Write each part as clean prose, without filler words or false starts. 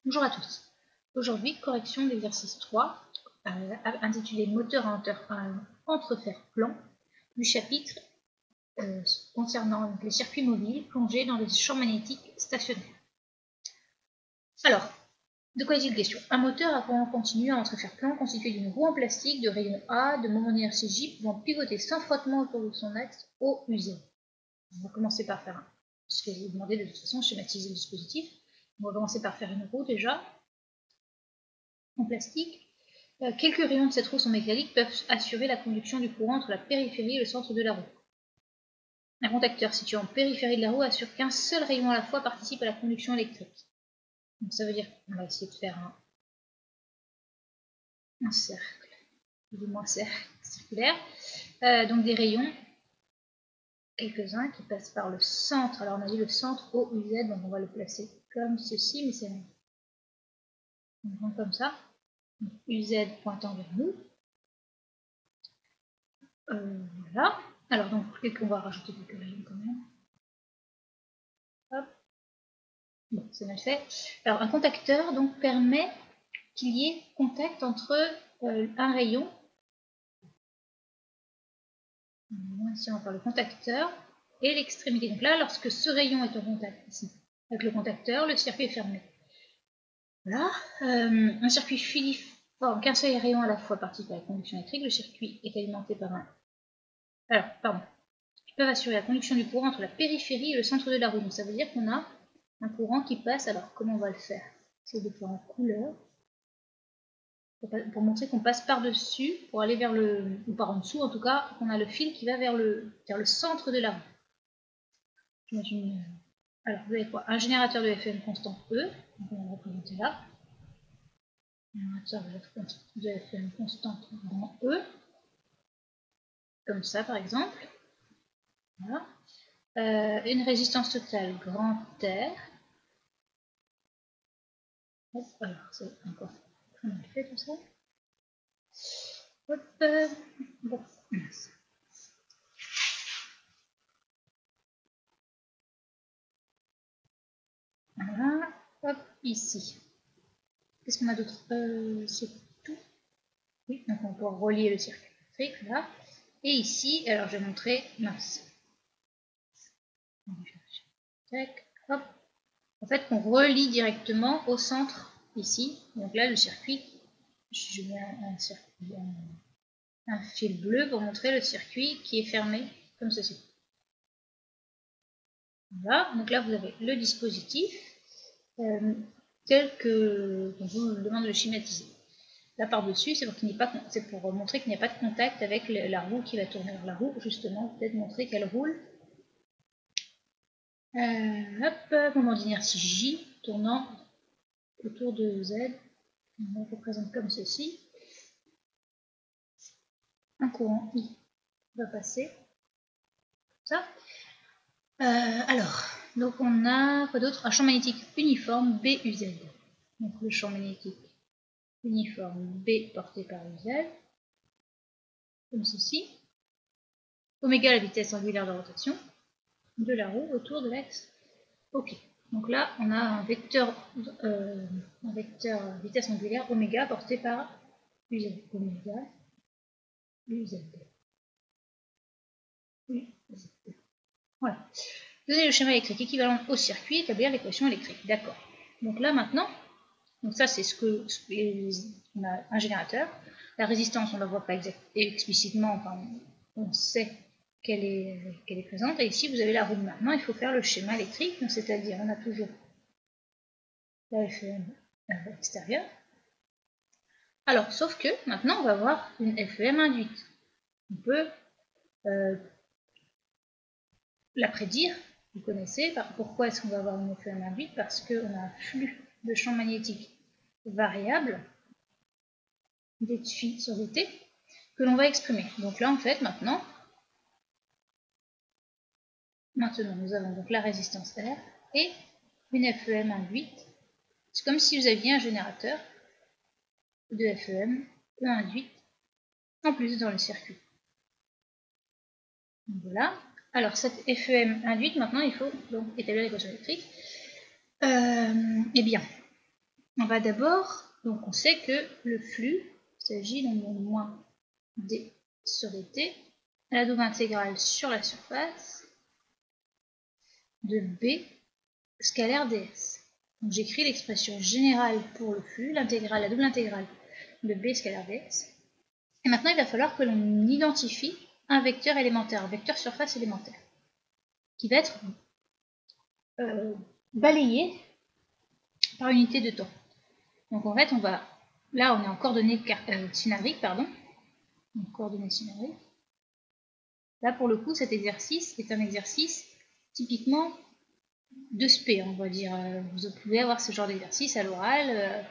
Bonjour à tous. Aujourd'hui, correction de l'exercice 3, intitulé Moteur à entrefer plan, du chapitre concernant les circuits mobiles plongés dans les champs magnétiques stationnaires. Alors, de quoi est-il question? Un moteur à courant continu à entrefer plan constitué d'une roue en plastique de rayon A, de moment d'inertie J, pouvant pivoter sans frottement autour de son axe O, UZ. On va commencer par faire ce que je vous demandais de toute façon, schématiser le dispositif. On va commencer par faire une roue déjà en plastique. Quelques rayons de cette roue sont métalliques, peuvent assurer la conduction du courant entre la périphérie et le centre de la roue. Un contacteur situé en périphérie de la roue assure qu'un seul rayon à la fois participe à la conduction électrique. Donc ça veut dire qu'on va essayer de faire un cercle, plus ou moins circulaire. Donc des rayons, quelques-uns qui passent par le centre. Alors on a dit le centre OUZ, donc on va le placer comme ceci, mais c'est rien. On prend comme ça. Donc, UZ pointant vers nous. Voilà. Alors donc on va rajouter quelques rayons quand même. Hop. Bon, c'est mal fait. Alors un contacteur donc permet qu'il y ait contact entre un rayon. Ici on va faire le contacteur et l'extrémité. Donc là, lorsque ce rayon est en contact ici avec le contacteur, le circuit est fermé. Voilà. Un circuit filiforme qu'un seul rayon à la fois participe à la conduction électrique. Le circuit est alimenté par un. Alors, pardon. Ils peuvent assurer la conduction du courant entre la périphérie et le centre de la roue. Donc ça veut dire qu'on a un courant qui passe. Alors comment on va le faire? C'est de faire en couleur pour montrer qu'on passe par-dessus pour aller vers le, ou par en dessous en tout cas, qu'on a le fil qui va vers le centre de la roue. J'imagine. Alors vous avez quoi? Un générateur de FM constant E, donc on va le représenter là. Générateur de FM constante grand E, comme ça par exemple. Voilà. Une résistance totale grand R. Hop, alors c'est encore très mal fait tout ça. Hop, bon, voilà, hop, ici. Qu'est-ce qu'on a d'autre? C'est tout. Oui, donc on va pouvoir relier le circuit électrique là. Et ici, alors je vais montrer, mince. Tac, hop. En fait, on relie directement au centre ici. Donc là, le circuit, je mets un fil bleu pour montrer le circuit qui est fermé comme ceci. Voilà, donc là vous avez le dispositif tel que on vous demande de le schématiser. Là par-dessus, c'est pour montrer qu'il n'y a pas de contact avec la roue qui va tourner. Alors la roue, justement, peut-être montrer qu'elle roule. Hop, moment d'inertie J, tournant autour de Z. On représente comme ceci. Un courant I va passer. Comme ça. Alors, donc on a quoi d'autre? Un champ magnétique uniforme BUZ. Donc le champ magnétique uniforme B porté par UZ, comme ceci. Oméga la vitesse angulaire de rotation de la roue autour de l'axe. Ok. Donc là, on a un vecteur vitesse angulaire oméga porté par UZ. Oméga UZ. Voilà. Donner le schéma électrique équivalent au circuit, établir l'équation électrique. D'accord. Donc là maintenant, donc ça c'est on a un générateur. La résistance, on ne la voit pas explicitement, enfin, on sait qu'elle est présente. Et ici vous avez la roue. Maintenant il faut faire le schéma électrique, c'est-à-dire on a toujours la FEM extérieure. Alors sauf que maintenant on va avoir une FEM induite. On peut la prédire. Vous connaissez. Pourquoi est-ce qu'on va avoir une FEM induite? Parce qu'on a un flux de champ magnétique variable dt sur dt que l'on va exprimer. Donc là, en fait, maintenant, nous avons donc la résistance R et une FEM induite. C'est comme si vous aviez un générateur de FEM induite en plus dans le circuit. Donc voilà. Alors cette FEM induite, maintenant, il faut donc établir l'équation électrique. Eh bien, On va d'abord, donc on sait que le flux s'agit d'un moins d sur dt, la double intégrale sur la surface de b scalaire ds. Donc j'écris l'expression générale pour le flux, l'intégrale, la double intégrale de b scalaire ds. Et maintenant il va falloir que l'on identifie un vecteur élémentaire, un vecteur surface élémentaire, qui va être balayé par unité de temps. Donc en fait, là on est en coordonnées cylindriques, coordonnées cylindriques. Là pour le coup, cet exercice est un exercice typiquement de SP, on va dire. Vous pouvez avoir ce genre d'exercice à l'oral.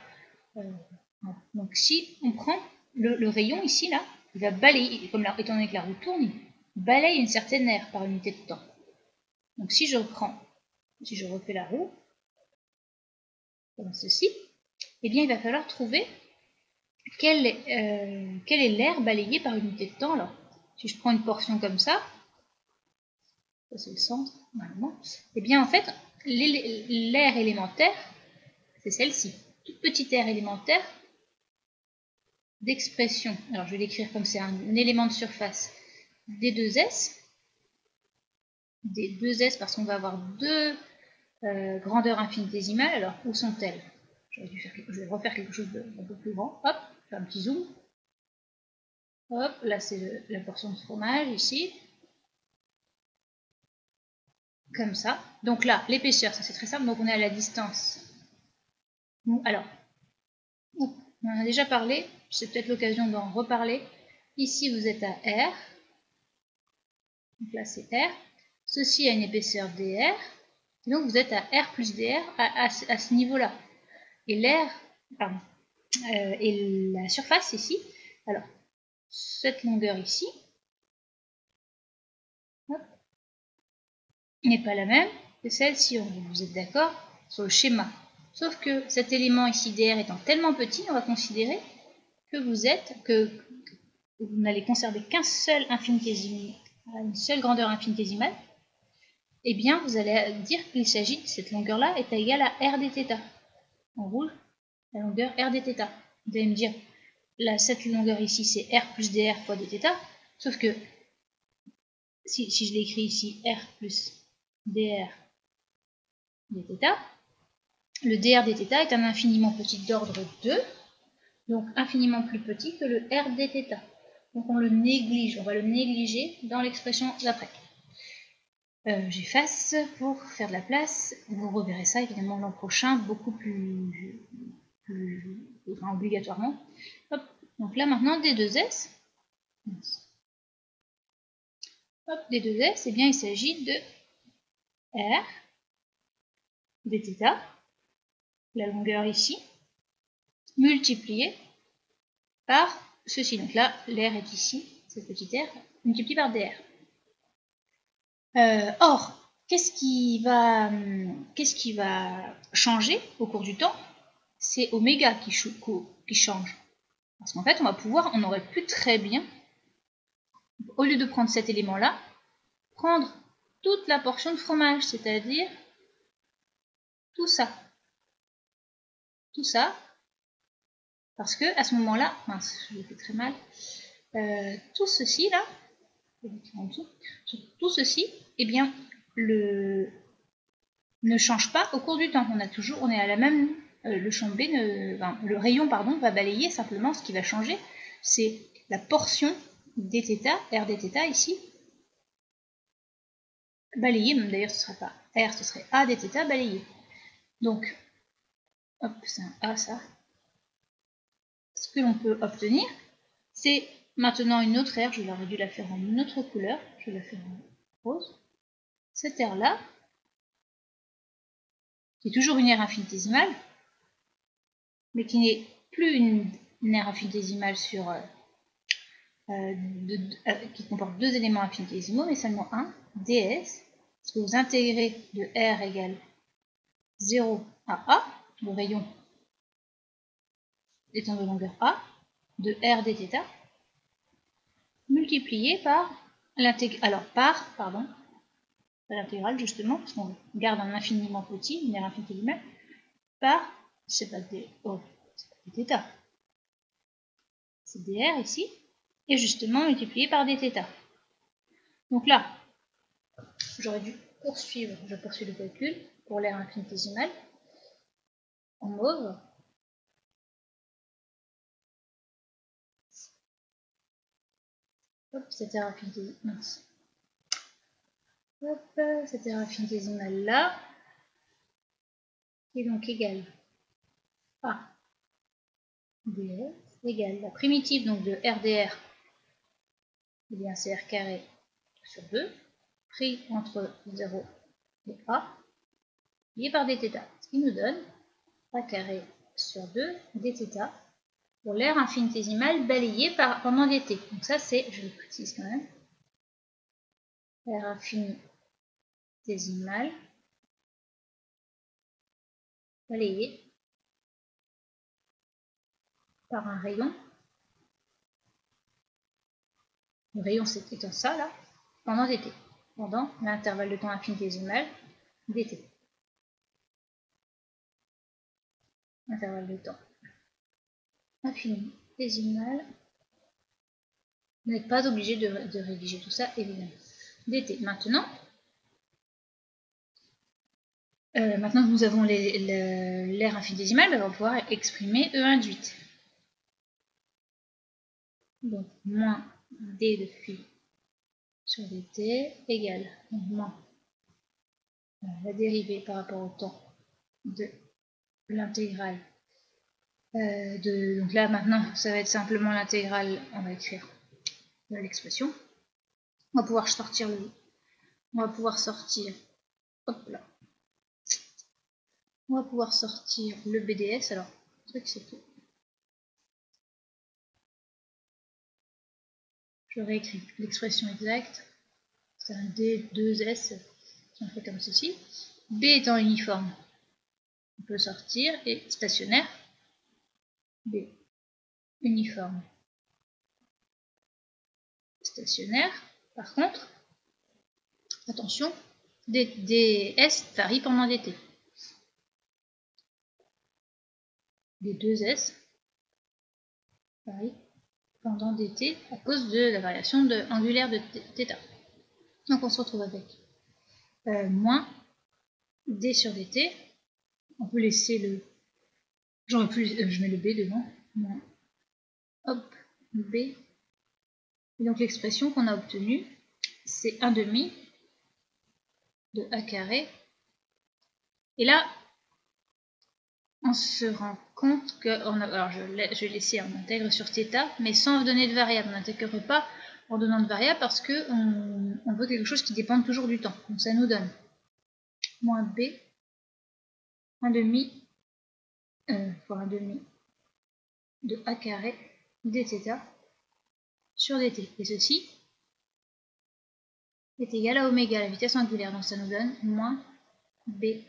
Donc si on prend le rayon ici, là, il va balayer, comme étant donné que la roue tourne, il balaye une certaine aire par unité de temps. Donc si je refais la roue, comme ceci, eh bien il va falloir trouver quelle est l'aire balayée par unité de temps. Alors, si je prends une portion comme ça c'est le centre, normalement, eh bien en fait, l'aire élémentaire, c'est celle-ci. Toute petite aire élémentaire d'expression. Alors je vais l'écrire comme c'est un élément de surface D2S. D2S parce qu'on va avoir deux grandeurs infinitésimales. Alors où sont-elles? Je vais refaire quelque chose d'un peu plus grand. Hop, je fais un petit zoom. Hop, là c'est la portion de fromage ici. Comme ça. Donc là, l'épaisseur, ça c'est très simple. Donc on est à la distance. Alors, on en a déjà parlé. C'est peut-être l'occasion d'en reparler. Ici, vous êtes à R. Donc là, c'est R. Ceci a une épaisseur dr. Et donc, vous êtes à R plus dr à ce niveau-là. Et l'air, et la surface ici. Alors, cette longueur ici n'est pas la même que celle-ci. Vous êtes d'accord sur le schéma. Sauf que cet élément ici dr étant tellement petit, on va considérer que vous n'allez conserver qu'un seul infinitésimal, une seule grandeur infinitésimale. Eh bien, vous allez dire qu'il s'agit de cette longueur-là est égale à r dθ. En rouge, la longueur r dθ. Vous allez me dire, là, cette longueur ici, c'est r plus dr fois dθ. Sauf que, si je l'écris ici, r plus dr dθ, le dr dθ est un infiniment petit d'ordre 2, donc infiniment plus petit que le r dθ. Donc on le néglige, on va le négliger dans l'expression d'après. J'efface pour faire de la place. Vous reverrez ça évidemment l'an prochain, beaucoup plus obligatoirement. Hop. Donc là maintenant D2S. Hop, D2S, eh bien il s'agit de R dθ, la longueur ici, multiplié par ceci. Donc là, l'air est ici, cette petite r, multiplié par dr. Or, qu'est-ce qui va changer au cours du temps? C'est oméga qui change. Parce qu'en fait, on aurait pu très bien, au lieu de prendre cet élément-là, prendre toute la portion de fromage, c'est-à-dire tout ça. Tout ça, parce que à ce moment-là, mince, je l'ai fait très mal, tout ceci là, tout ceci, eh bien, ne change pas au cours du temps. On est à la même, le champ B, le rayon pardon, va balayer simplement. Ce qui va changer, c'est la portion dθ, r dθ ici, balayée. Même d'ailleurs, ce ne serait pas r, ce serait a dθ balayé. Donc, hop, c'est un a ça. Ce que l'on peut obtenir, c'est maintenant une autre aire. J'aurais dû la faire en une autre couleur. Je vais la faire en rose. Cette aire-là, qui est toujours une aire infinitésimale, mais qui n'est plus une aire infinitésimale sur, qui comporte deux éléments infinitésimaux, mais seulement un, ds, parce que vous intégrez de r égale 0 à a, le rayon étant de longueur a, de r dθ, multiplié par l'intégrale, l'intégrale justement, parce qu'on garde un infiniment petit, une aire infinitésimale, par c'est pas des θ. C'est dr ici, et justement multiplié par dθ. Donc là, j'aurais dû poursuivre, je poursuis le calcul pour l'aire infinitésimale en mauve. Hop, cette aire infinitésimale. Hop, cette aire infinitésimale là, qui est donc égale à ds égale la primitive donc de RDR, eh bien c'est R carré sur 2, pris entre 0 et A, divisé par dθ, ce qui nous donne A carré sur 2 dθ pour l'aire infinitésimale balayée pendant dt. Donc ça c'est, je le précise quand même, l'aire infinitésimale balayée par un rayon. Le rayon c'est étant ça là, pendant dt, pendant l'intervalle de temps infinitésimal dt. Intervalle de temps infinitésimal. Vous n'êtes pas obligé de rédiger tout ça évidemment. dt. Maintenant que nous avons l'aire infinitésimale, on va pouvoir exprimer E induite. Donc moins d de phi sur dt égale moins la dérivée par rapport au temps de l'intégrale. Donc là maintenant ça va être simplement l'intégrale, on va écrire l'expression. On va pouvoir sortir hop là. On va pouvoir sortir le BDS. Alors, le truc c'est que je réécris l'expression exacte. C'est un D2S si on fait comme ceci. B étant uniforme, on peut sortir, et stationnaire, B uniforme, stationnaire. Par contre, attention, DS varie pendant dt. D2S varie pendant dt à cause de la variation angulaire de θ. Donc on se retrouve avec moins d sur dt. On peut laisser le... je mets le b devant. Moins hop, b. Et donc l'expression qu'on a obtenue, c'est 1 demi de a carré. Et là, on se rend compte que... alors je vais laisser, on intègre sur θ, mais sans donner de variable. On n'intègre pas en donnant de variable parce qu'on veut quelque chose qui dépend toujours du temps. Donc ça nous donne moins b, 1 demi, pour 1 demi de a carré dθ sur dt. Et ceci est égal à oméga, la vitesse angulaire. Donc ça nous donne moins b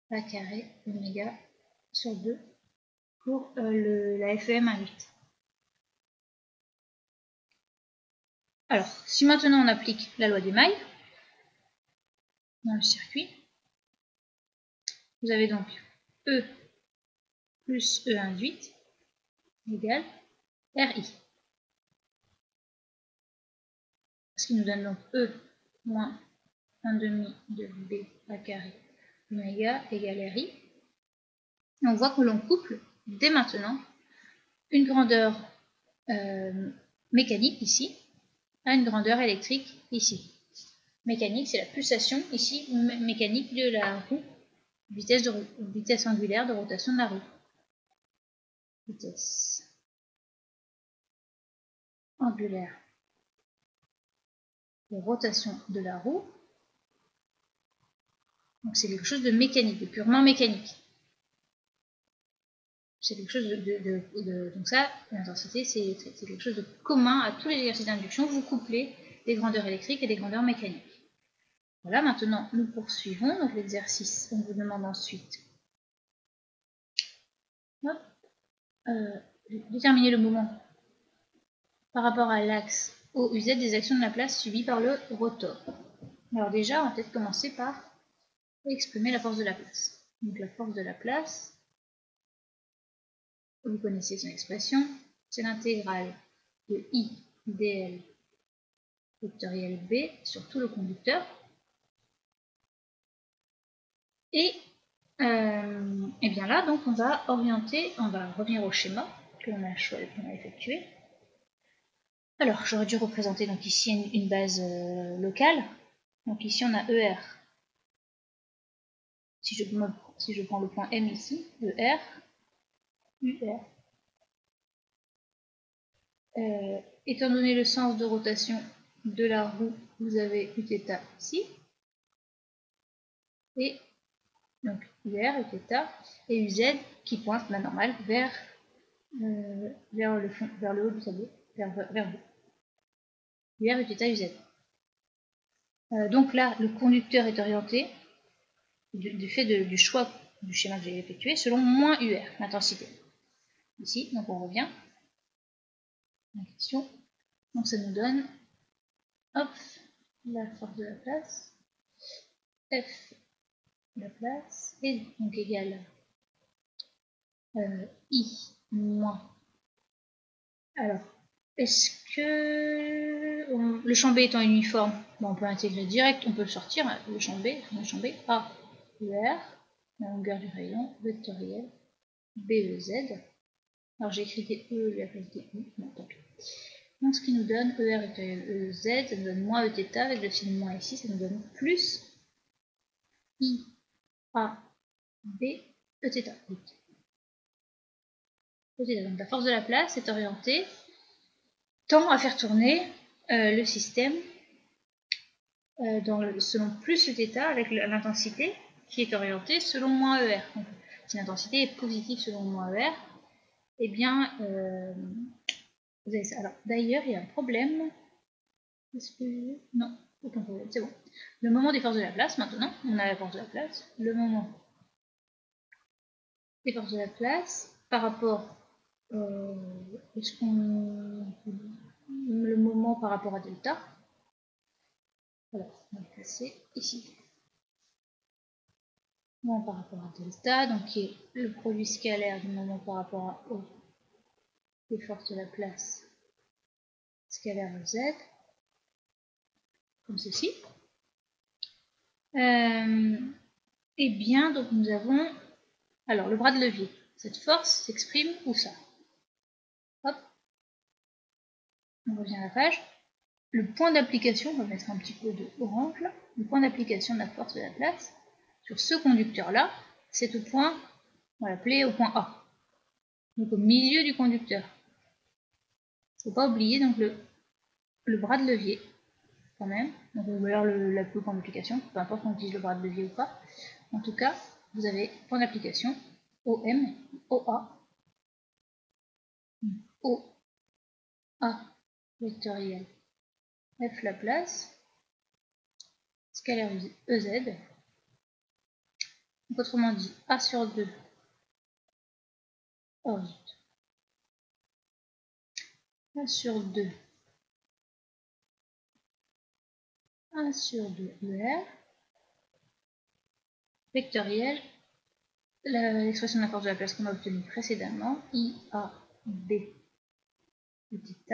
a carré oméga sur 2 pour la FEM 1,8. Alors, si maintenant on applique la loi des mailles dans le circuit, vous avez donc E plus E induite égale RI. Ce qui nous donne donc E moins 1 demi de B a carré oméga égale RI. Et on voit que l'on couple dès maintenant une grandeur mécanique ici à une grandeur électrique ici. Mécanique, c'est la pulsation ici mécanique de la roue, vitesse angulaire de rotation de la roue. Vitesse angulaire de rotation de la roue. Donc c'est quelque chose de mécanique, de purement mécanique. C'est quelque chose donc ça, l'intensité, c'est quelque chose de commun à tous les exercices d'induction. Vous couplez des grandeurs électriques et des grandeurs mécaniques. Voilà, maintenant nous poursuivons. Donc l'exercice, on vous demande ensuite déterminer le moment par rapport à l'axe OUZ des actions de Laplace subies par le rotor. Alors déjà, on va peut-être commencer par exprimer la force de Laplace. Donc la force de Laplace, vous connaissez son expression, c'est l'intégrale de I dl vectoriel B sur tout le conducteur. Et bien là, donc on va revenir au schéma que l'on a effectué. Alors, j'aurais dû représenter donc ici une base locale. Donc ici, on a ER. Si je prends le point M ici, ER, UR. Étant donné le sens de rotation de la roue, vous avez Uθ ici. Et donc UR, Uθ, et UZ qui pointe la normale vers le haut du tableau, vers vous. UR, Uθ, UZ. Donc là, le conducteur est orienté du fait du choix du schéma que j'ai effectué selon moins UR, l'intensité. Ici, donc on revient à la question. Donc ça nous donne hop, la force de la place, F de la place, et donc égale I moins. Alors, est-ce que le champ B étant uniforme, on peut intégrer direct, on peut le sortir, le champ B A, UR, la longueur du rayon, vectoriel, BEZ. Alors j'ai écrit des E à la place des I, non, tant pis. Donc ce qui nous donne ER vectoriel EZ, ça nous donne moins Eθ, avec le signe moins ici, ça nous donne plus I, A, B, Eθ. Donc la force de la place est orientée, tend à faire tourner le système selon plus Eθ avec l'intensité qui est orientée selon moins ER. Donc, si l'intensité est positive selon moins ER, eh bien, vous avez ça. Alors, d'ailleurs, il y a un problème. Est-ce que... Non, aucun problème, c'est bon. Le moment des forces de la place, maintenant, on a la force de la place. Le moment des forces de la place par rapport... le moment par rapport à delta. Voilà, on va le placer ici. Moment par rapport à delta, donc qui est le produit scalaire du moment par rapport à O des forces de la place scalaire Z, comme ceci. Et bien, donc nous avons alors le bras de levier. Cette force s'exprime où ça? Hop, on revient à la page. Le point d'application, on va mettre un petit peu de orange là. Le point d'application de la force de la place sur ce conducteur-là, c'est au point, on va l'appeler au point A. Donc au milieu du conducteur. Il ne faut pas oublier donc le bras de levier, quand même. Donc d'ailleurs la plus grande application, peu importe qu'on utilise le bras de levier ou pas. En tout cas, vous avez point d'application OM, OA, OA vectoriel F Laplace, scalaire EZ. Donc autrement dit, A sur 2. Oh, A sur 2. 1 sur 2 UR vectoriel l'expression de la force de la place qu'on a obtenue précédemment, IAB Uθ,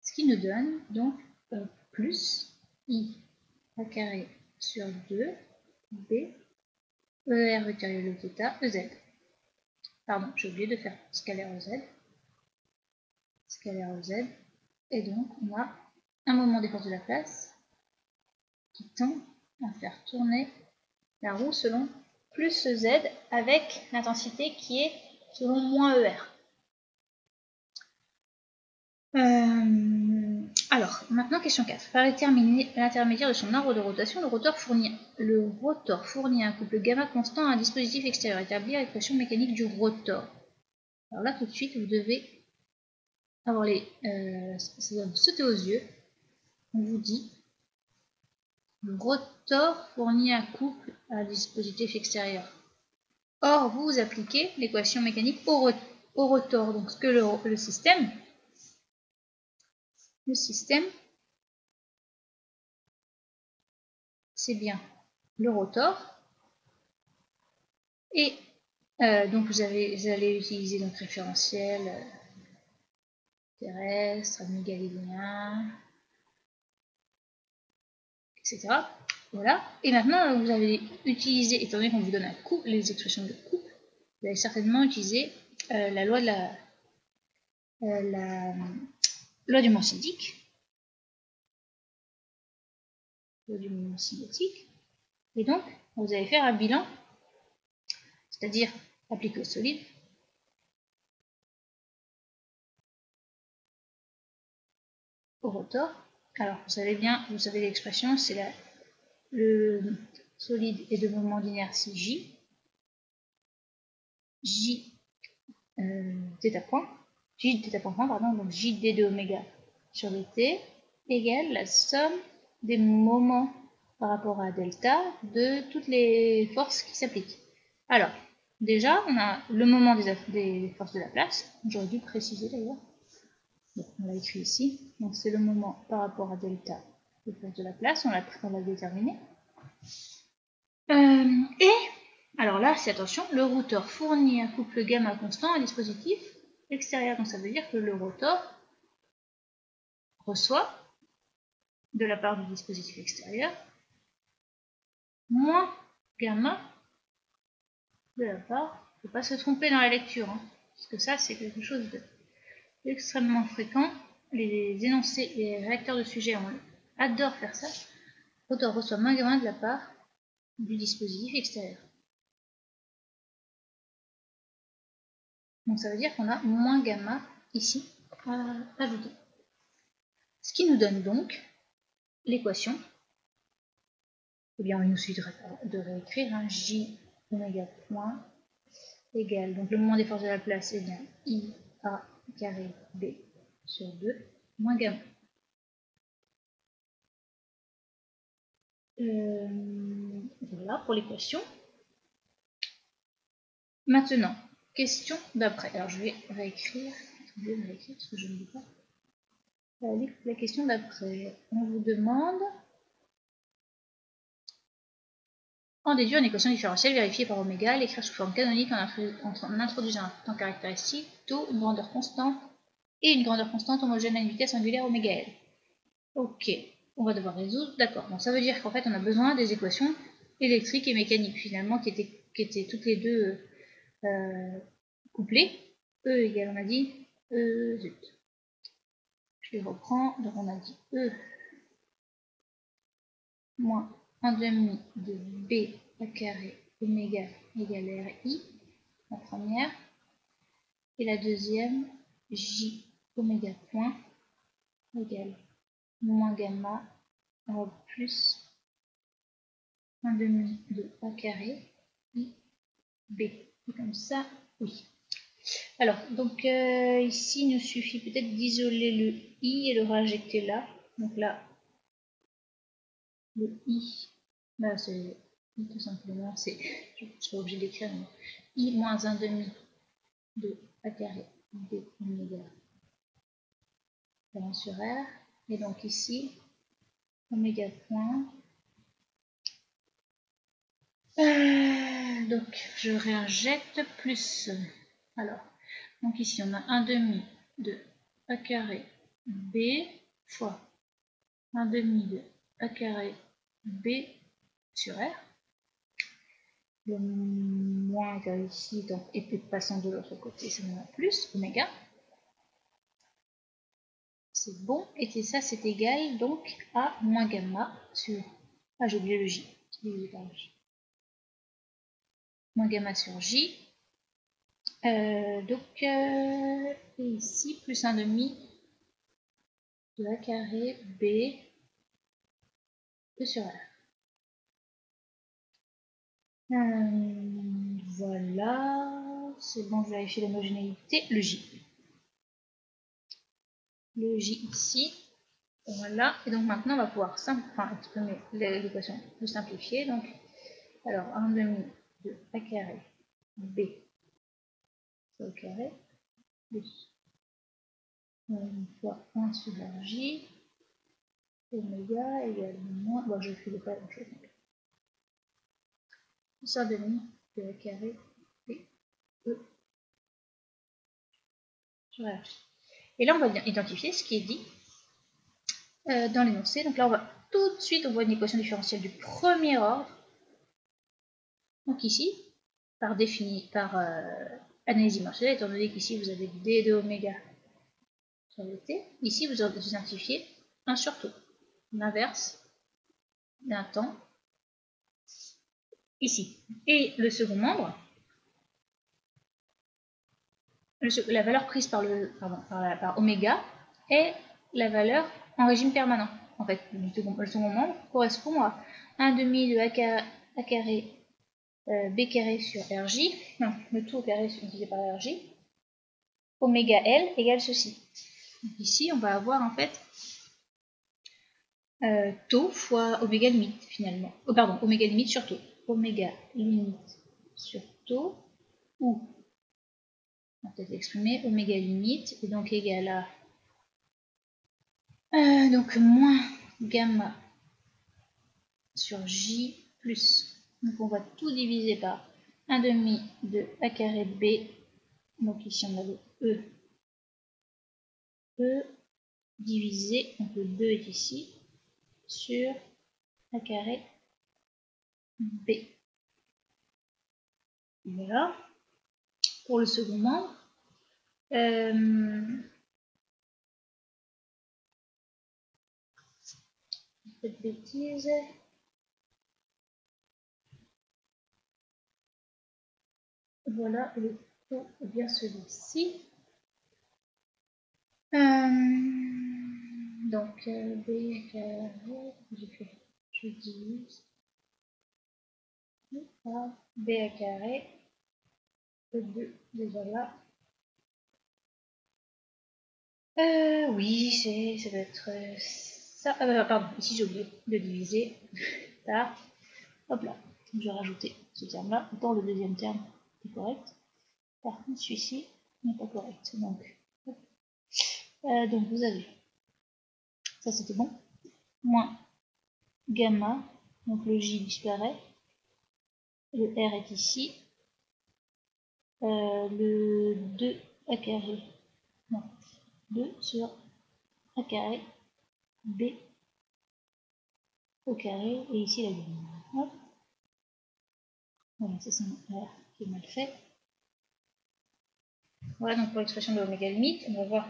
ce qui nous donne donc plus I A carré sur 2 B ER vectoriel Uθ EZ. Pardon, j'ai oublié de faire scalaire EZ. Scalaire EZ. Et donc on a un moment des forces de la place qui tend à faire tourner la roue selon plus Z avec l'intensité qui est selon moins ER. Alors, maintenant question 4. Par l'intermédiaire de son arbre de rotation, le rotor fournit un couple gamma constant à un dispositif extérieur. Établir l'équation mécanique du rotor. Alors là, tout de suite, vous devez avoir ça va vous sauter aux yeux. On vous dit le rotor fournit un couple à un dispositif extérieur. Or, vous appliquez l'équation mécanique au rotor. Donc, ce que le système, c'est bien le rotor et Donc vous allez utiliser donc référentiel terrestre, ami galiléen, etc. Voilà. Et maintenant, vous avez utilisé, étant donné qu'on vous donne un couple, les expressions de couple, vous allez certainement utiliser la loi de la loi du moment cinétique. Loi du moment cinétique. Et donc, vous allez faire un bilan, c'est-à-dire appliqué au solide, au rotor. Alors, vous savez l'expression, c'est le solide est de moment d'inertie J, J θ point, J θ point, pardon, donc J d de oméga sur dt égale la somme des moments par rapport à delta de toutes les forces qui s'appliquent. Alors, déjà, on a le moment des forces de Laplace, j'aurais dû préciser d'ailleurs, on l'a écrit ici, donc c'est le moment par rapport à delta des forces de Laplace, on l'a déterminé. Et, alors là, c'est attention, le rotor fournit un couple gamma constant à un dispositif extérieur, donc ça veut dire que le rotor reçoit de la part du dispositif extérieur moins gamma de la part, il ne faut pas se tromper dans la lecture, hein, parce que ça c'est quelque chose d'extrêmement fréquent, les énoncés, les réacteurs de sujet adorent faire ça, le rotor reçoit moins gamma de la part du dispositif extérieur. Donc ça veut dire qu'on a moins gamma ici à ajouter. Ce qui nous donne donc l'équation. Eh bien, il nous suffit de réécrire J oméga point égale, donc le moment des forces de Laplace, est bien I A carré B sur 2 moins gamma. Voilà pour l'équation. Maintenant, question d'après. Alors je vais réécrire parce que je ne dis pas. La question d'après, on vous demande en déduire une équation différentielle vérifiée par oméga, l'écrire sous forme canonique en introduisant un temps caractéristique, taux, une grandeur constante et une grandeur constante homogène à une vitesse singulière oméga L. Ok, on va devoir résoudre, d'accord. Donc ça veut dire qu'en fait on a besoin des équations électriques et mécaniques finalement qui étaient toutes les deux couplées. E égale, on a dit, zut. Je les reprends, donc on a dit E moins 1 demi de B à carré oméga égale RI, la première, et la deuxième, J oméga point égale moins gamma plus 1 demi de A carré I B. Et comme ça, oui. Alors, donc ici, il nous suffit peut-être d'isoler le I et le réinjecter là. Donc là, le I, là c'est I tout simplement, je serais obligée d'écrire I moins 1 demi de A carré B oméga 1 sur R. Et donc ici, oméga point. Donc je réinjecte plus. Alors, donc ici on a 1 demi de A carré B fois 1 demi de A carré B sur R. Le moins égale ici, donc, et puis passant de l'autre côté, ça nous a plus, oméga. C'est bon, et ça c'est égal donc à moins gamma sur... Ah, j'ai oublié le J. Moins gamma sur J. Donc, et ici, plus 1 demi de A carré B sur R. Voilà, c'est bon, je vérifie l'homogénéité, le J. Le J ici, voilà, et donc maintenant on va pouvoir exprimer l'équation plus simplifiée. Donc, alors 1 demi de A carré B au carré plus fois 1 sur J oméga égale moins, bon je fais pas la même chose, plus 1 demi de A carré B Voilà. Et là, on va identifier ce qui est dit dans l'énoncé. Donc là, on va tout de suite, on voit une équation différentielle du premier ordre. Donc ici, par analyse dimensionnelle, étant donné qu'ici, vous avez d de oméga sur le t. Ici, vous identifiez un sur tout, l'inverse d'un temps ici. Et le second membre, la valeur prise par oméga est la valeur en régime permanent. En fait, le second membre correspond à 1 demi de a carré b carré sur rj, non, le tout au carré divisé par rj, oméga L égale ceci. Donc ici, on va avoir en fait taux fois oméga limite finalement. Oh, pardon, oméga limite sur taux. Oméga limite sur taux, ou on va peut-être l'exprimer, oméga limite est donc égal à donc moins gamma sur j plus. Donc on va tout diviser par 1 demi de a carré b. Donc ici on a le E divisé, donc le 2 est ici, sur a carré b. Voilà. Pour le second membre, cette bêtise. Voilà le taux est bien celui-ci. Donc b carré, je divise par b à carré, le 2 déjà là. Oui, ça doit être ça. Pardon, ici j'ai oublié de diviser par, hop là, je vais rajouter ce terme-là dans le deuxième terme qui est correct. Par contre, celui-ci n'est pas correct. Donc vous avez, ça c'était bon, moins gamma, donc le J disparaît, le R est ici, le 2 a carré, non, 2 sur a carré B au carré, et ici la gamma. Hop. Voilà, ça c'est mon R qui est mal fait. Voilà donc pour l'expression de oméga limite, on va voir,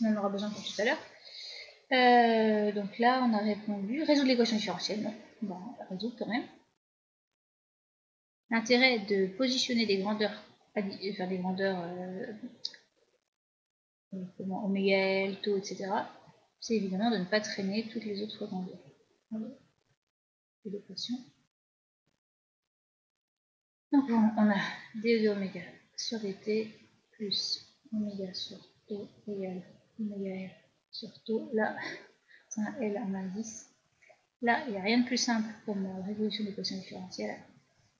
on en aura besoin pour tout à l'heure. Donc là on a répondu, résoudre l'équation différentielle, non, bon, on va résoudre quand même. L'intérêt de positionner des grandeurs, enfin des grandeurs oméga L, taux, etc., c'est évidemment de ne pas traîner toutes les autres grandeurs. L'équation. Donc on a d de oméga sur dt plus oméga sur taux égale oméga L sur taux. Là, c'est un L en indice. Là, il n'y a rien de plus simple comme la résolution de l'équation différentielle.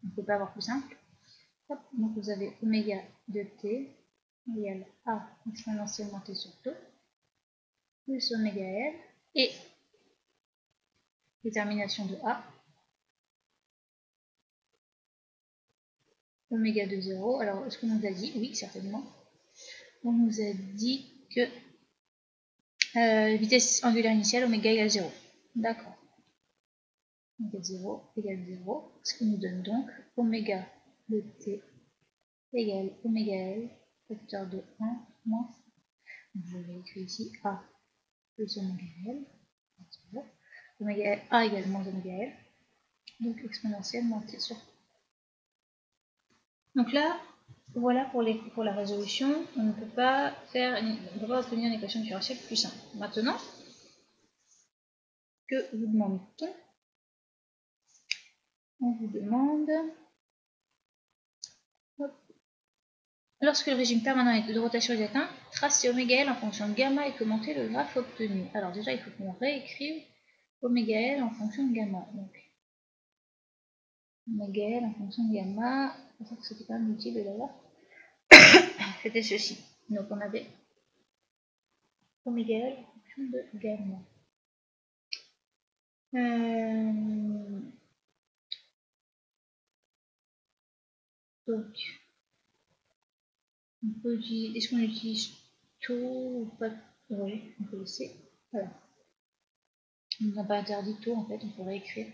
On ne peut pas avoir plus simple. Hop, donc vous avez oméga de t égale a exponentiellement t sur taux plus oméga L et détermination de a oméga de 0. Alors, est-ce qu'on nous a dit? Oui, certainement. On nous a dit que vitesse angulaire initiale, oméga égale 0. D'accord. Oméga 0 égale 0. Ce qui nous donne donc oméga de t égale oméga L, facteur de 1 moins. Je vais écrire ici a plus oméga L. Oméga L, a égale moins oméga L. Donc exponentielle moins t sur. Donc là, voilà pour la résolution. On ne peut pas obtenir une équation différentielle plus simple. Maintenant, que vous demande-t-on? On vous demande, lorsque le régime permanent de rotation est atteint, tracez oméga L en fonction de gamma et commentez le graphe obtenu. Alors déjà, il faut qu'on réécrive oméga L en fonction de gamma. Donc, oméga L en fonction de gamma, je pense que c'était pas utile d'ailleurs. C'était ceci. Donc on avait oméga L en fonction de gamma. Donc, On peut utiliser, est-ce qu'on utilise taux ou pas? Oui, on peut laisser. Voilà. On n'a pas interdit taux en fait, on peut réécrire.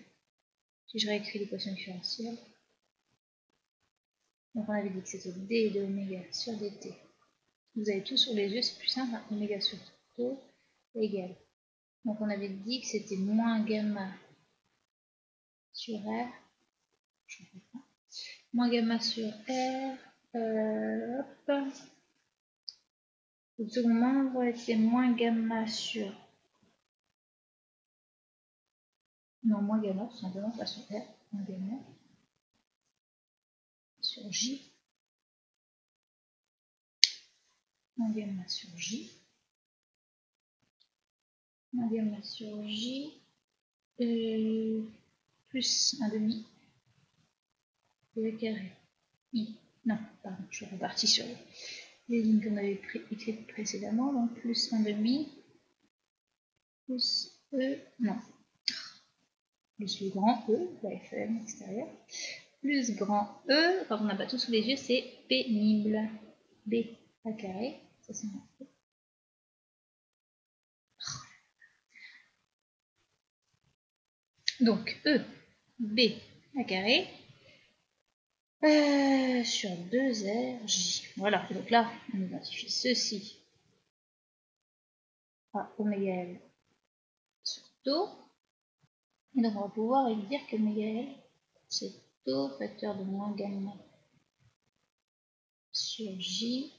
Si je réécris l'équation différentielle. Donc on avait dit que c'était d de oméga sur dt. Vous avez tout sur les yeux, c'est plus simple, hein. Oméga sur taux égale. Donc on avait dit que c'était moins gamma sur R. Je ne sais pas. Moins gamma sur R. Hop. Le second membre était moins gamma sur. Non, moins gamma, tout simplement, pas sur R. Moins gamma sur J. Moins gamma sur J. Moins gamma sur J. Plus 1 demi. Et carré. I. Non, pardon, je suis repartie sur les lignes qu'on avait écrites précédemment. Donc plus 1 demi. Plus E. Non. Plus le grand E, la FM extérieure. Plus grand E, quand on n'a pas tout sous les yeux, c'est pénible. B à carré, ça c'est marqué. Donc E, B à carré, sur 2R, J. Voilà, et donc là, on identifie ceci à oméga L sur taux. Et donc on va pouvoir dire qu'oméga L, c'est taux facteur de moins gamma sur J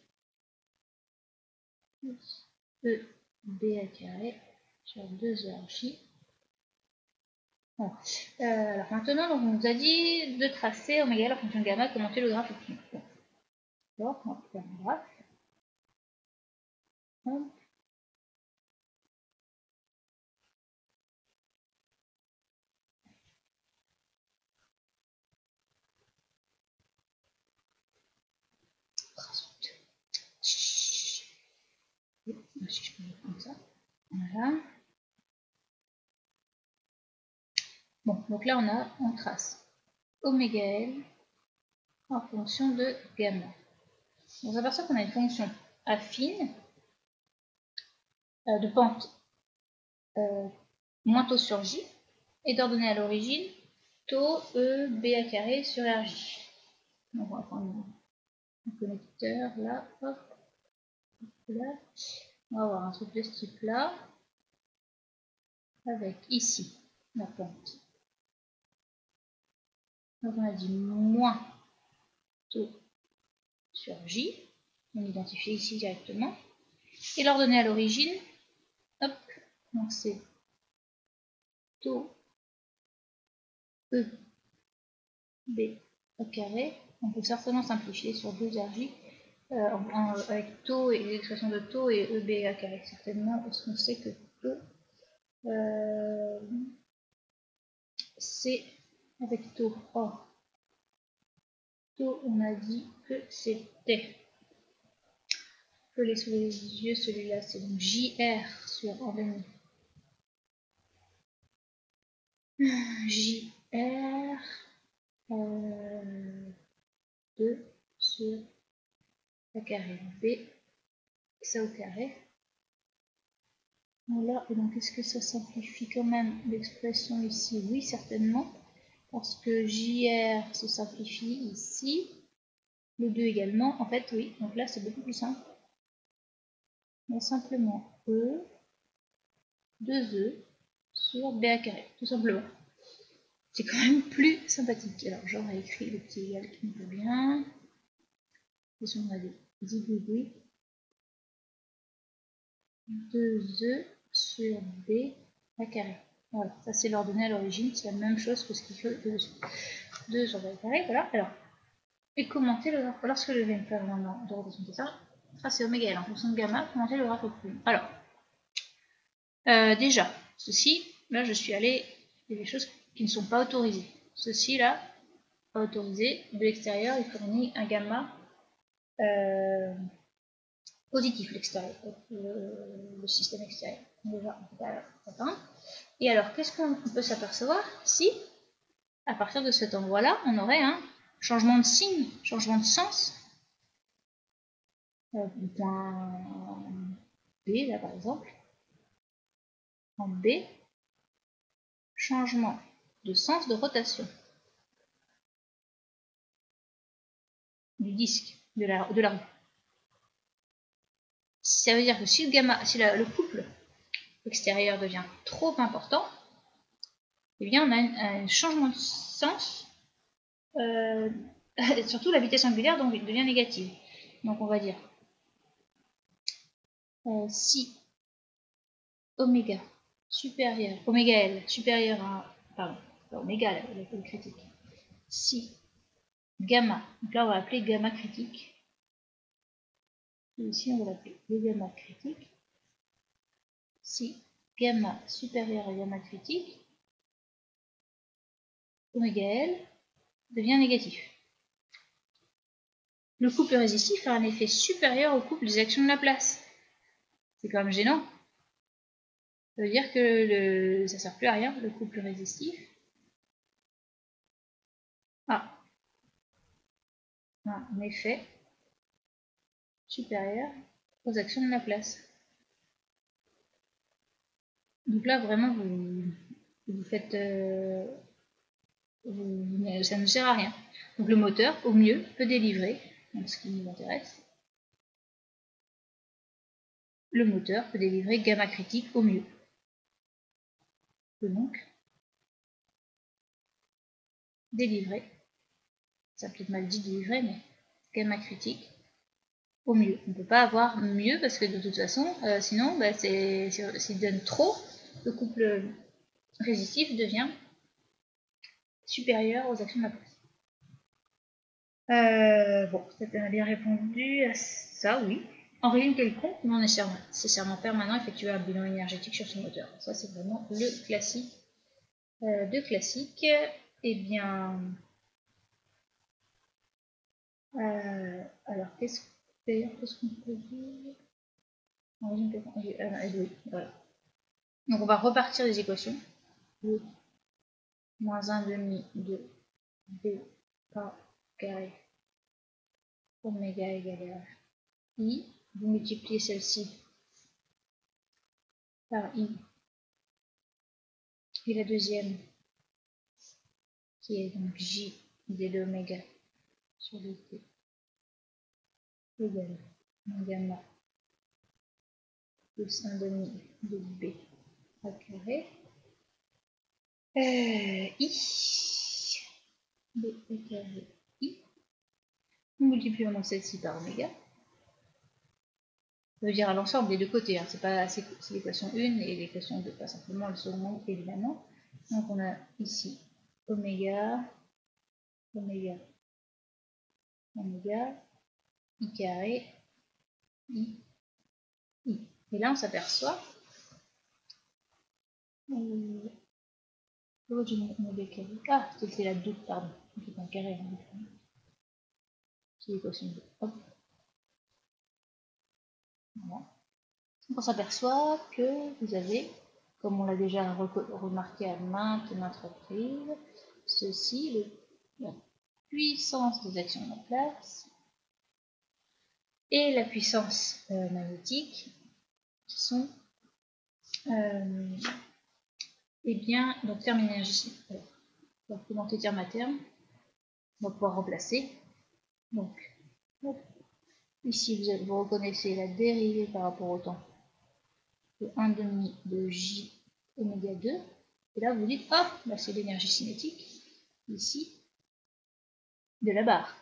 plus E, B à carré sur 2R, J. Bon. Alors maintenant, donc, on nous a dit de tracer oméga la fonction gamma, commenter le graphe optimal. Bon. On va faire un graphe. Hop. Si je peux le comme ça. Voilà. Bon, donc là on trace oméga L en fonction de gamma. On s'aperçoit qu'on a une fonction affine de pente moins taux sur J et d'ordonnée à l'origine taux E B à carré sur RJ. Donc on va prendre un connecteur là, hop, là. On va avoir un truc de ce type là avec ici la pente. Donc on a dit moins taux sur J, on identifie ici directement, et l'ordonnée à l'origine, hop, donc c'est taux E B au carré. On peut certainement simplifier sur 2RJ avec taux et l'expression de taux et EB à carré certainement, parce qu'on sait que taux c'est avec taux. Or, taux, on a dit que c'était. Je l'ai sous les yeux, celui-là, c'est donc JR sur ordonnée. JR 2 sur A carré B, ça au carré. Voilà, et donc est-ce que ça simplifie quand même l'expression ici? Oui, certainement, parce que JR se simplifie ici, le 2 également, en fait, oui, donc là c'est beaucoup plus simple. On a simplement E, 2E sur B à carré, tout simplement. C'est quand même plus sympathique. Alors j'aurais écrit le petit égal qui me va bien. Et si on a des oui. 2E sur B à carré. Voilà, ça c'est l'ordonnée à l'origine, c'est la même chose que ce qu'il faut dessus. 2 sur B à carré, voilà. Alors, et commenter le graphe. Lorsque je vais me faire maintenant de rotation de ça, tracer oméga L en fonction de gamma, commenter le graphe au plus. Alors, déjà, ceci, là je suis allé, il y a des choses qui ne sont pas autorisées. Ceci là, pas autorisé, de l'extérieur, il fournit un gamma positif, l'extérieur, le système extérieur. Déjà, on peut atteindre. Et alors, qu'est-ce qu'on peut s'apercevoir si, à partir de cet endroit-là, on aurait un changement de signe, changement de sens point B, là par exemple. En B, changement de sens de rotation du disque de la roue. Ça veut dire que si le couple extérieur devient trop important, eh bien on a un changement de sens, surtout la vitesse angulaire donc devient négative. Donc on va dire si oméga L supérieur à, pardon, oméga la critique, si gamma, donc là on va appeler gamma critique, et ici on va l'appeler le gamma critique, si gamma supérieur à gamma critique, oméga L devient négatif. Le couple résistif a un effet supérieur au couple des actions de Laplace. C'est quand même gênant. Ça veut dire que ça ne sert plus à rien, le couple résistif. A un effet supérieur aux actions de Laplace. Donc là, vraiment, vous faites... ça ne sert à rien. Donc le moteur, au mieux, peut délivrer, donc ce qui nous intéresse, le moteur peut délivrer gamma critique au mieux. Donc, délivrer, ça peut-être mal dit délivrer, mais gamma critique au mieux. On ne peut pas avoir mieux parce que de toute façon, sinon, bah, s'il donne trop, le couple résistif devient supérieur aux actions de Laplace. Bon, peut-être on a bien répondu à ça, oui. En régime quelconque, non nécessairement permanent, effectuer un bilan énergétique sur son moteur. Ça, c'est vraiment le classique de classique. Eh bien, alors, qu'est-ce qu'on peut dire en régime quelconque? Oui, voilà. Donc, on va repartir les équations. E moins 1 demi de B par carré oméga égale à I. Vous multipliez celle-ci par I. Et la deuxième, qui est donc J d de oméga sur dt égale gamma plus 1 demi de B à carré. I. B à carré I. Nous multiplions donc celle-ci par oméga. Ça veut dire à l'ensemble des deux côtés, hein. C'est l'équation 1 et l'équation 2, pas simplement le second évidemment. Donc on a ici oméga, I carré, I. Et là on s'aperçoit, c'était la 2, pardon, c'est un carré, c'est l'équation 2. Hop. Voilà. Donc on s'aperçoit que vous avez, comme on l'a déjà remarqué à maintes reprises, ceci, la puissance des actions de Laplace et la puissance magnétique qui sont eh bien, donc terme énergie, on va commenter terme à terme, on va pouvoir remplacer. Donc, hop, ici vous reconnaissez la dérivée par rapport au temps de 1 demi de J oméga 2. Et là, vous dites, ah, bah, c'est l'énergie cinétique, ici, de la barre.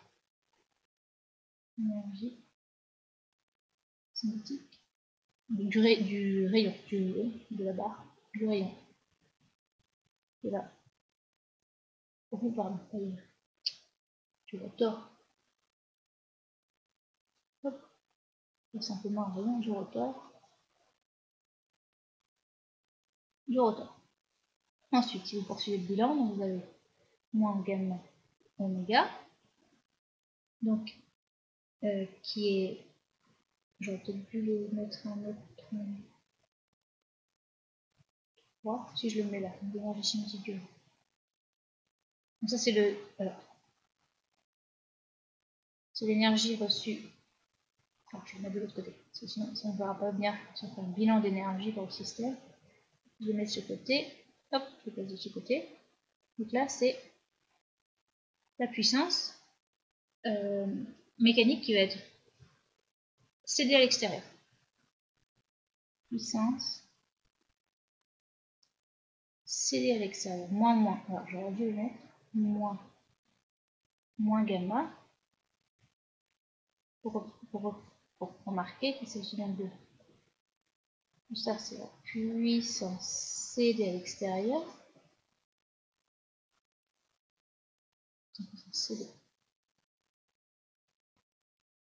Énergie cinétique du rayon, de la barre, du rayon. Et là, oh, pardon, tu l'as tort. Hop, c'est simplement un rayon du rotor. Ensuite, si vous poursuivez le bilan, donc vous avez moins gamma oméga, donc qui est, j'aurais peut-être pu le mettre en autre 3, si je le mets là, l'énergie cinétique. Donc ça c'est c'est l'énergie reçue Alors, je vais le mettre de l'autre côté, parce que sinon ça ne verra pas bien si on fait un bilan d'énergie pour le système. Je vais mettre de ce côté, hop, je le place de ce côté. Donc là, c'est la puissance mécanique qui va être cédée à l'extérieur. Puissance cédée à l'extérieur, moins. Alors, j'aurais dû le mettre moins gamma pour remarquer qu'il s'agit d'un 2. Tout ça, c'est la puissance cédée à l'extérieur.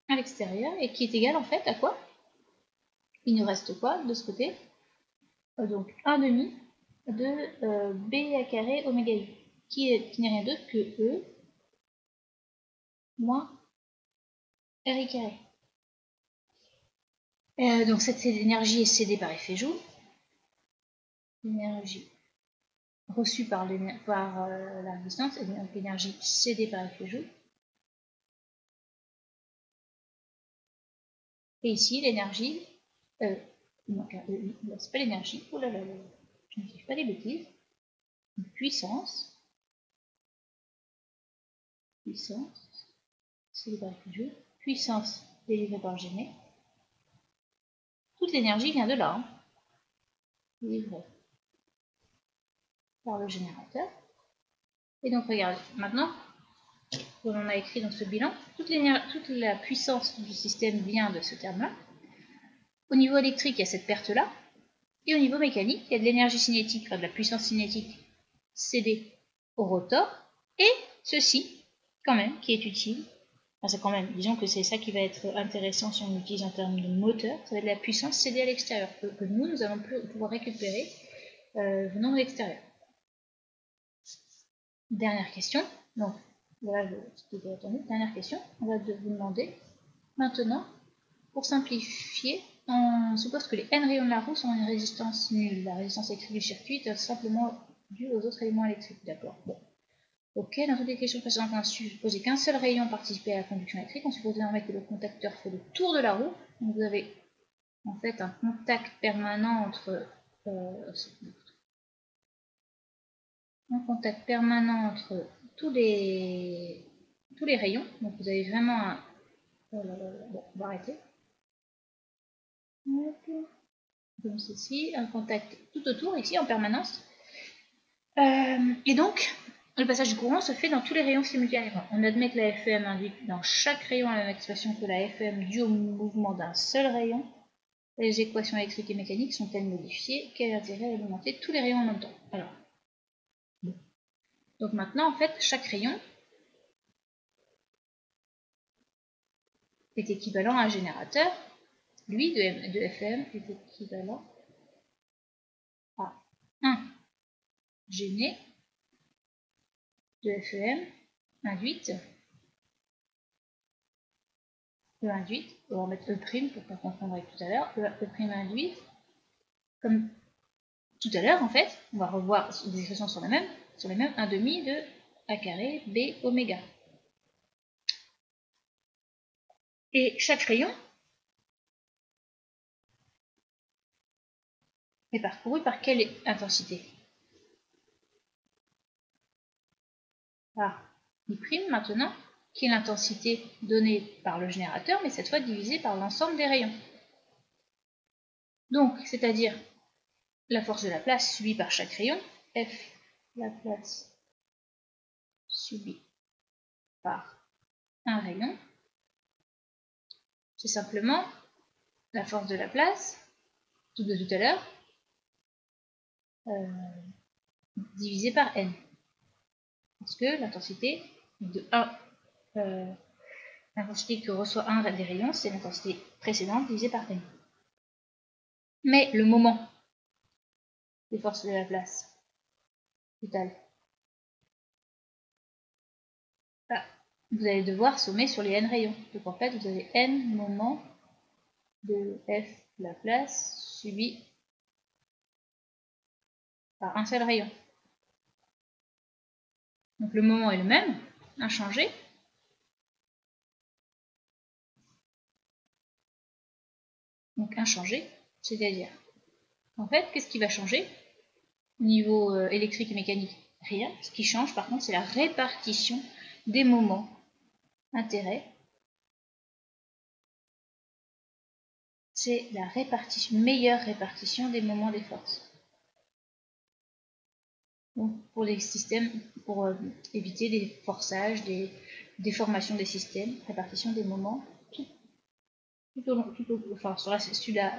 À l'extérieur, et qui est égal en fait à quoi? Il nous reste quoi de ce côté? Donc 1 demi de B à carré oméga U, qui n'est rien d'autre que E moins RI carré. Donc cette énergie est cédée par effet Joule. L'énergie reçue par la résistance, et donc l'énergie cédée par effet Joule. Et ici, l'énergie, c'est pas l'énergie, oh là là là, je ne dis pas des bêtises, une puissance, cédée par effet Joule, puissance délivrée par Géné. Toute l'énergie vient de là, hein, délivrée par le générateur. Et donc regardez, maintenant, on a écrit dans ce bilan, toute la puissance du système vient de ce terme-là. Au niveau électrique, il y a cette perte-là. Et au niveau mécanique, il y a de l'énergie cinétique, enfin de la puissance cinétique cédée au rotor. Et ceci, quand même, qui est utile. Enfin, c'est quand même, disons que c'est ça qui va être intéressant si on utilise en termes de moteur. Ça va être la puissance cédée à l'extérieur, que nous allons pouvoir récupérer venant de l'extérieur. Dernière question. Donc, voilà ce qui était attendu. Dernière question. On va vous demander maintenant, pour simplifier, on suppose que les N rayons de la roue sont une résistance nulle. La résistance électrique du circuit est simplement due aux autres éléments électriques. D'accord. Bon. Ok, dans toutes les questions précédentes, on a supposé qu'un seul rayon participait à la conduction électrique. On suppose désormais que le contacteur fait le tour de la roue. Donc vous avez en fait un contact permanent entre tous les rayons. Donc vous avez vraiment un... Oh là là là. Bon, on va arrêter. Comme ceci, un contact tout autour ici en permanence. Et donc, le passage du courant se fait dans tous les rayons simultanément. On admet que la FEM induite dans chaque rayon la même expression que la FEM due au mouvement d'un seul rayon. Les équations électriques et mécaniques sont-elles modifiées? Quel intérêt alimenter tous les rayons en même temps? Alors, donc maintenant, en fait, chaque rayon est équivalent à un générateur. Lui, de FEM, est équivalent à 1 géné de FEM induite. E induite, on va mettre E' pour ne pas confondre avec tout à l'heure, E' induite, comme tout à l'heure en fait, on va revoir, les expressions sont les mêmes, 1 demi de A carré B oméga. Et chaque rayon est parcouru par quelle intensité? Par I' maintenant, qui est l'intensité donnée par le générateur, mais cette fois divisée par l'ensemble des rayons. Donc, c'est-à-dire la force de la place subie par chaque rayon, F la place subie par un rayon, c'est simplement la force de la place, tout de tout à l'heure, divisé par n. Parce que l'intensité de 1, l'intensité que reçoit un des rayons, c'est l'intensité précédente divisée par n. Mais le moment des forces de la place totale, vous allez devoir sommer sur les n rayons. Donc en fait, vous avez n moments de F la place subi par un seul rayon. Donc le moment est le même, inchangé. donc inchangé, c'est-à-dire, en fait, qu'est-ce qui va changer au niveau électrique et mécanique? Rien. Ce qui change, par contre, c'est la répartition des moments intérêts. C'est la meilleure répartition des moments des forces. Donc, pour les systèmes, pour éviter des forçages, des déformations des systèmes, répartition des moments,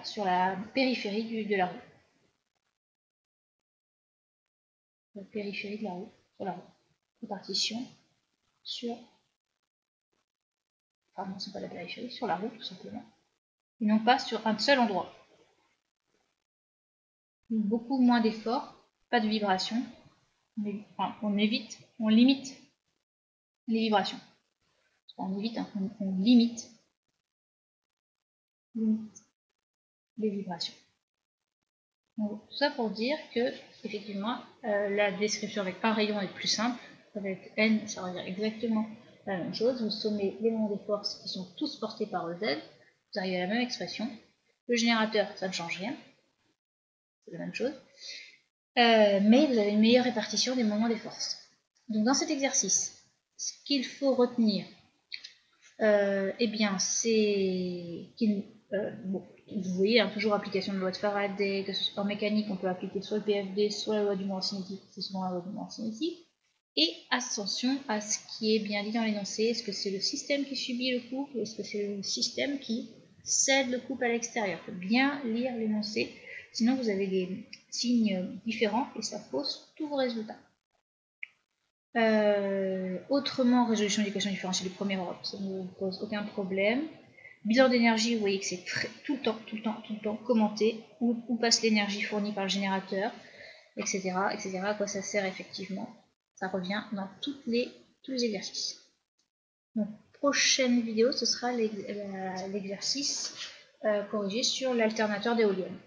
sur la périphérie de la roue. La périphérie de la roue, sur la roue. Répartition sur... Enfin non, c'est pas la périphérie, sur la roue tout simplement. Et non pas sur un seul endroit. Beaucoup moins d'efforts, pas de vibrations. Enfin, on limite les vibrations. On limite les vibrations. Donc, tout ça pour dire que, effectivement, la description avec un rayon est plus simple. Avec N, ça veut dire exactement la même chose. Vous sommez les moments des forces qui sont tous portés par EZ. Vous arrivez à la même expression. Le générateur, ça ne change rien. C'est la même chose. Mais vous avez une meilleure répartition des moments des forces. Donc, dans cet exercice, ce qu'il faut retenir, eh bien, c'est qu'il... bon, vous voyez, hein, toujours application de loi de Faraday, que en mécanique, on peut appliquer soit le PFD, soit la loi du mouvement cinétique, c'est souvent la loi du mouvement cinétique. Et attention à ce qui est bien dit dans l'énoncé, est-ce que c'est le système qui subit le coup, ou est-ce que c'est le système qui cède le coup à l'extérieur? Il faut bien lire l'énoncé, sinon vous avez des signes différents et ça fausse tous vos résultats. Autrement, résolution d'équation différentielle du premier ordre, ça ne vous pose aucun problème. Bilan d'énergie, vous voyez que c'est tout le temps commenté, où passe l'énergie fournie par le générateur, etc., etc., à quoi ça sert effectivement. Ça revient dans tous les exercices. Donc, prochaine vidéo, ce sera l'exercice corrigé sur l'alternateur d'éolienne.